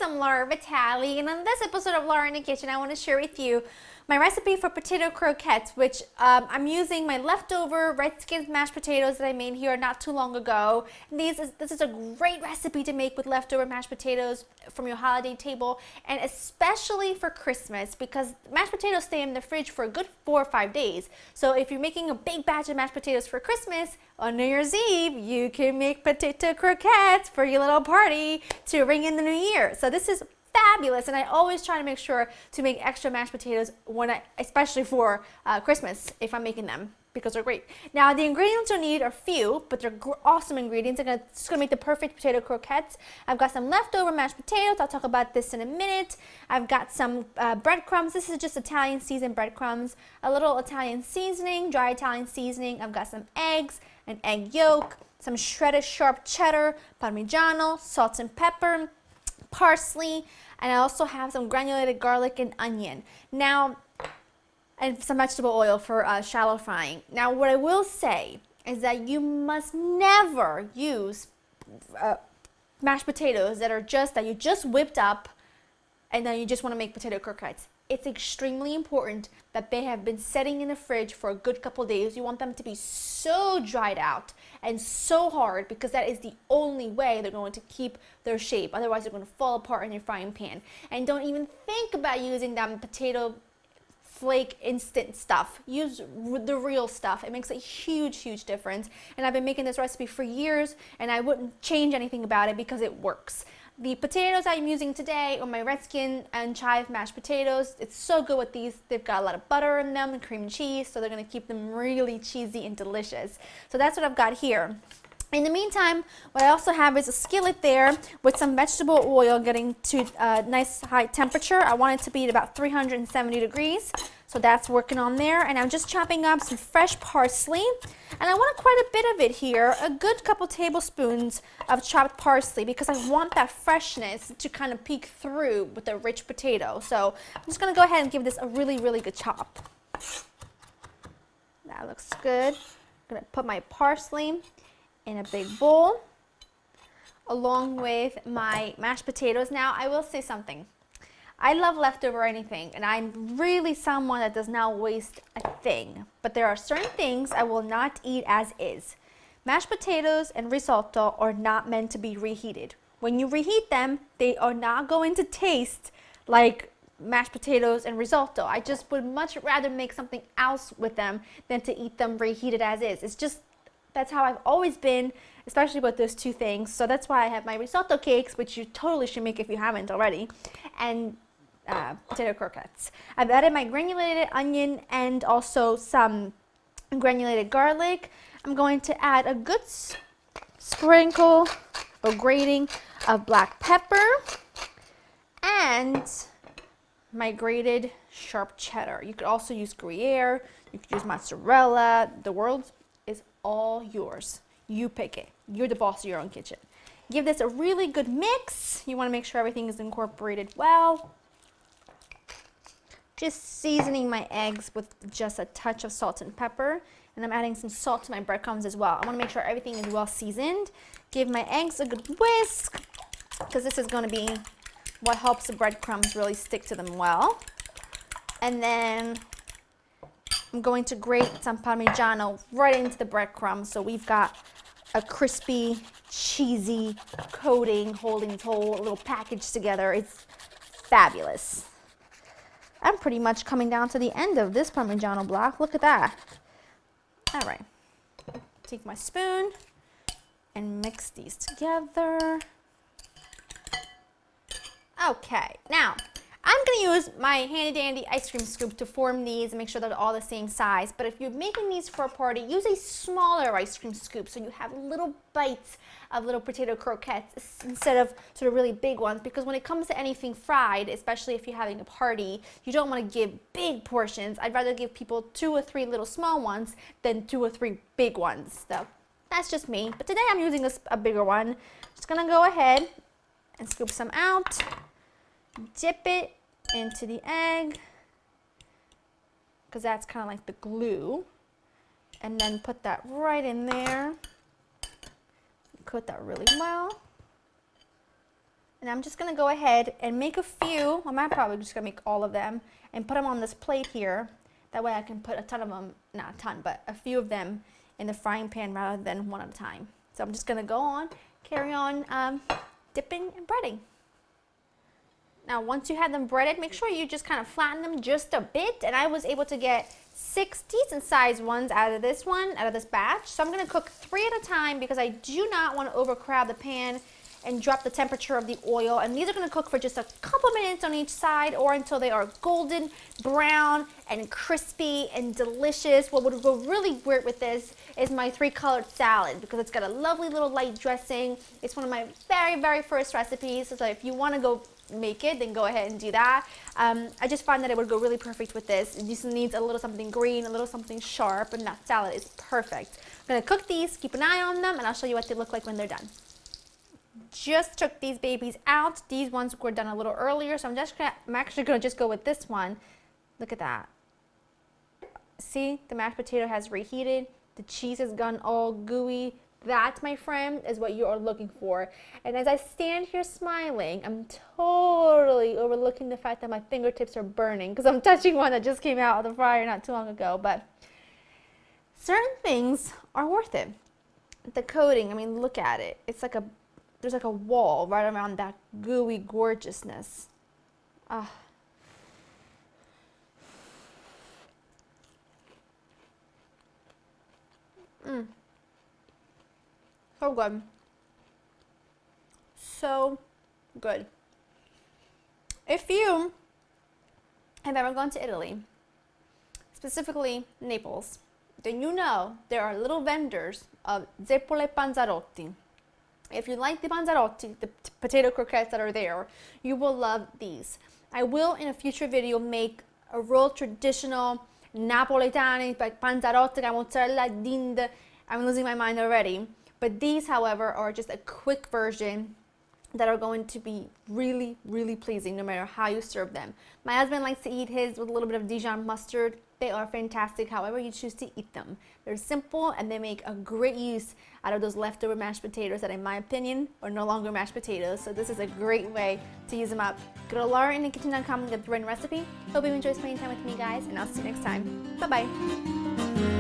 I'm Laura Vitale, and on this episode of Laura in the Kitchen, I want to share with you my recipe for potato croquettes, which I'm using my leftover Redskins mashed potatoes that I made here not too long ago. This is a great recipe to make with leftover mashed potatoes from your holiday table, and especially for Christmas, because mashed potatoes stay in the fridge for a good 4 or 5 days. So if you're making a big batch of mashed potatoes for Christmas, on New Year's Eve, you can make potato croquettes for your little party to ring in the new year. So this is fabulous, and I always try to make sure to make extra mashed potatoes especially for Christmas if I'm making them, because they're great. Now the ingredients you'll need are few, but they're awesome ingredients. It's gonna make the perfect potato croquettes. I've got some leftover mashed potatoes. I'll talk about this in a minute. I've got some breadcrumbs. This is just Italian seasoned breadcrumbs. A little Italian seasoning, dry Italian seasoning. I've got some eggs, an egg yolk, some shredded sharp cheddar, parmigiano, salt and pepper, parsley, and I also have some granulated garlic and onion. Now, and some vegetable oil for shallow frying. Now, what I will say is that you must never use mashed potatoes that you just whipped up and then you just want to make potato croquettes. It's extremely important that they have been sitting in the fridge for a good couple days. You want them to be so dried out and so hard, because that is the only way they're going to keep their shape. Otherwise, they're going to fall apart in your frying pan. And don't even think about using that potato flake instant stuff. Use the real stuff. It makes a huge, huge difference. And I've been making this recipe for years, and I wouldn't change anything about it because it works. The potatoes I'm using today are my Redskin and chive mashed potatoes. It's so good with these. They've got a lot of butter in them and cream and cheese, so they're going to keep them really cheesy and delicious. So that's what I've got here. In the meantime, what I also have is a skillet there with some vegetable oil getting to a nice high temperature. I want it to be at about 370 degrees. So that's working on there, and I'm just chopping up some fresh parsley, and I want quite a bit of it here, a good couple tablespoons of chopped parsley, because I want that freshness to kind of peek through with the rich potato. So I'm just going to go ahead and give this a really, really good chop. That looks good. I'm going to put my parsley in a big bowl along with my mashed potatoes. Now, I will say something. I love leftover anything, and I'm really someone that does not waste a thing. But there are certain things I will not eat as is. Mashed potatoes and risotto are not meant to be reheated. When you reheat them, they are not going to taste like mashed potatoes and risotto. I just would much rather make something else with them than to eat them reheated as is. It's just, that's how I've always been, especially with those two things. So that's why I have my risotto cakes, which you totally should make if you haven't already, and potato croquettes. I've added my granulated onion and also some granulated garlic. I'm going to add a good sprinkle or grating of black pepper and my grated sharp cheddar. You could also use Gruyere, you could use mozzarella. The world is all yours. You pick it. You're the boss of your own kitchen. Give this a really good mix. You want to make sure everything is incorporated well. Just seasoning my eggs with just a touch of salt and pepper, and I'm adding some salt to my breadcrumbs as well. I want to make sure everything is well seasoned. Give my eggs a good whisk, because this is going to be what helps the breadcrumbs really stick to them well. And then I'm going to grate some Parmigiano right into the breadcrumbs, so we've got a crispy, cheesy coating holding this whole little package together. It's fabulous. I'm pretty much coming down to the end of this Parmigiano block. Look at that. All right. Take my spoon and mix these together. Okay, now I'm going to use my handy dandy ice cream scoop to form these and make sure that they're all the same size. But if you're making these for a party, use a smaller ice cream scoop so you have little bites of little potato croquettes instead of sort of really big ones. Because when it comes to anything fried, especially if you're having a party, you don't want to give big portions. I'd rather give people 2 or 3 little small ones than 2 or 3 big ones. So that's just me. But today I'm using a bigger one. Just going to go ahead and scoop some out. Dip it into the egg, because that's kind of like the glue, and then put that right in there. Coat that really well, And I'm just gonna go ahead and make a few, I'm probably just gonna make all of them and put them on this plate here. That way I can put a ton of them, not a ton, but a few of them in the frying pan rather than one at a time. So I'm just gonna go on, carry on dipping and breading. Now once you have them breaded, make sure you just kind of flatten them just a bit, and I was able to get 6 decent sized ones out of this batch. So I'm gonna cook 3 at a time because I do not want to overcrowd the pan and drop the temperature of the oil. And these are gonna cook for just a couple minutes on each side or until they are golden brown and crispy and delicious. What would go really great with this is my 3-colored salad because it's got a lovely little light dressing. It's one of my very, very first recipes. So if you wanna go make it, then go ahead and do that. I just find that it would go really perfect with this. It just needs a little something green, a little something sharp, and that salad is perfect. I'm gonna cook these, keep an eye on them, and I'll show you what they look like when they're done. Just took these babies out. These ones were done a little earlier, so I'm actually gonna just go with this one. Look at that. See, the mashed potato has reheated. The cheese has gone all gooey. That, my friend, is what you are looking for. And as I stand here smiling, I'm totally overlooking the fact that my fingertips are burning because I'm touching one that just came out of the fryer not too long ago. But certain things are worth it. The coating, I mean, look at it. It's like there's like a wall right around that gooey gorgeousness. Ah. So good. So good. If you have ever gone to Italy, specifically Naples, then you know there are little vendors of zeppole panzarotti. If you like the panzarotti, the potato croquettes that are there, you will love these. I will in a future video make a real traditional Napoletani, like panzarotti, mozzarella, dind. I'm losing my mind already. But these, however, are just a quick version that are going to be really, really pleasing no matter how you serve them. My husband likes to eat his with a little bit of Dijon mustard. They are fantastic however you choose to eat them. They're simple and they make a great use out of those leftover mashed potatoes that in my opinion are no longer mashed potatoes. So this is a great way to use them up. Go to laurinthekitchen.com and get the written recipe. Hope you enjoy spending time with me guys, and I'll see you next time. Bye bye.